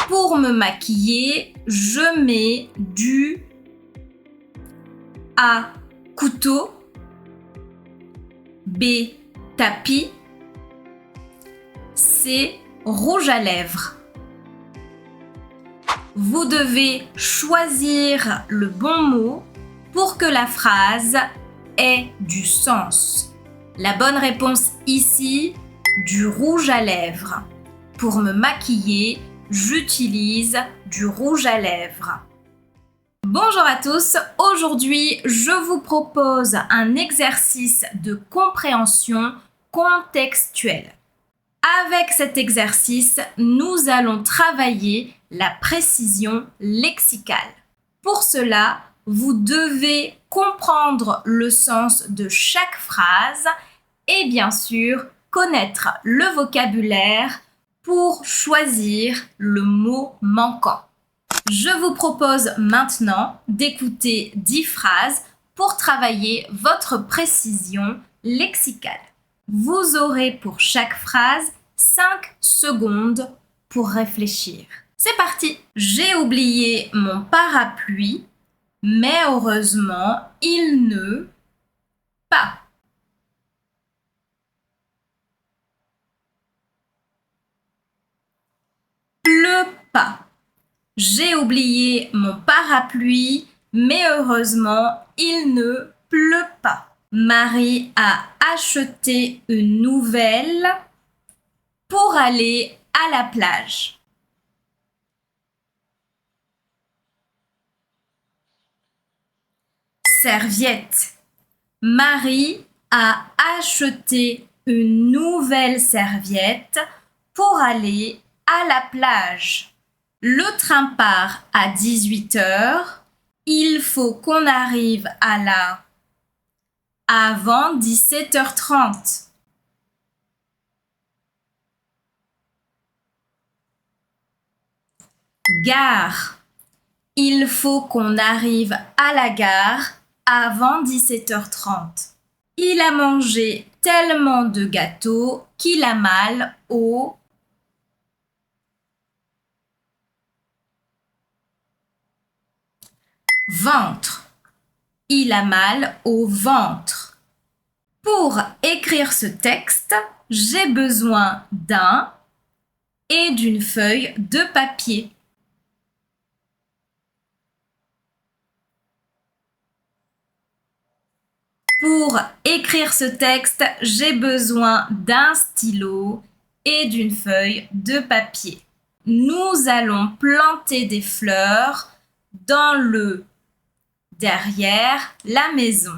Pour me maquiller, je mets du A. Couteau. B. Tapis. C. Rouge à lèvres. Vous devez choisir le bon mot pour que la phrase ait du sens. La bonne réponse ici, du rouge à lèvres. Pour me maquiller, j'utilise du rouge à lèvres. Bonjour à tous, aujourd'hui je vous propose un exercice de compréhension contextuelle. Avec cet exercice, nous allons travailler la précision lexicale. Pour cela, vous devez comprendre le sens de chaque phrase et bien sûr connaître le vocabulaire pour choisir le mot manquant. Je vous propose maintenant d'écouter 10 phrases pour travailler votre précision lexicale. Vous aurez pour chaque phrase 5 secondes pour réfléchir. C'est parti! J'ai oublié mon parapluie, mais heureusement, il ne pas. Pleut pas. J'ai oublié mon parapluie, mais heureusement, il ne pleut pas. Marie a acheté une nouvelle pour aller à la plage. Serviette. Marie a acheté une nouvelle serviette pour aller à la plage. Le train part à 18h. Il faut qu'on arrive à la avant 17h30. Gare. Il faut qu'on arrive à la gare avant 17h30. Il a mangé tellement de gâteaux qu'il a mal au ventre. Il a mal au ventre. Pour écrire ce texte, j'ai besoin d'un et d'une feuille de papier. Pour écrire ce texte, j'ai besoin d'un stylo et d'une feuille de papier. Nous allons planter des fleurs dans le derrière la maison.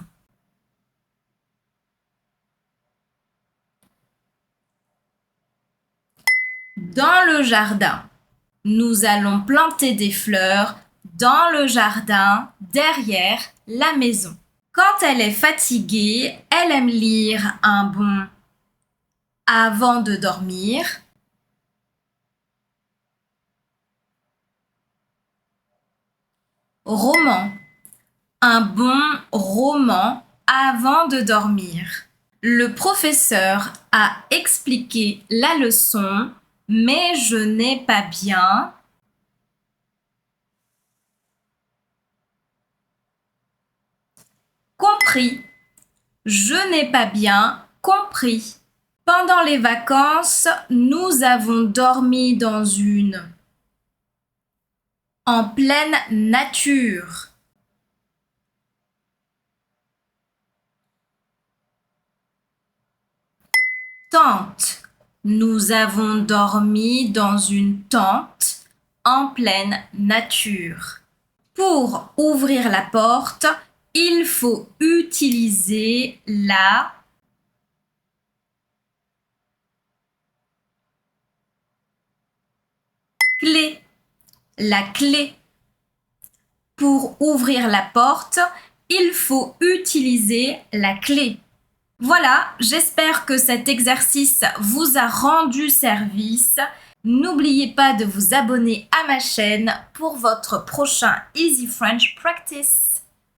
Dans le jardin. Nous allons planter des fleurs dans le jardin derrière la maison. Quand elle est fatiguée, elle aime lire un bon avant de dormir. Roman. Un bon roman avant de dormir. Le professeur a expliqué la leçon, mais je n'ai pas bien compris. Je n'ai pas bien compris. Pendant les vacances, nous avons dormi dans une en pleine nature. Tente. Nous avons dormi dans une tente en pleine nature. Pour ouvrir la porte, il faut utiliser la clé. La clé. Pour ouvrir la porte, il faut utiliser la clé. Voilà, j'espère que cet exercice vous a rendu service. N'oubliez pas de vous abonner à ma chaîne pour votre prochain Easy French Practice.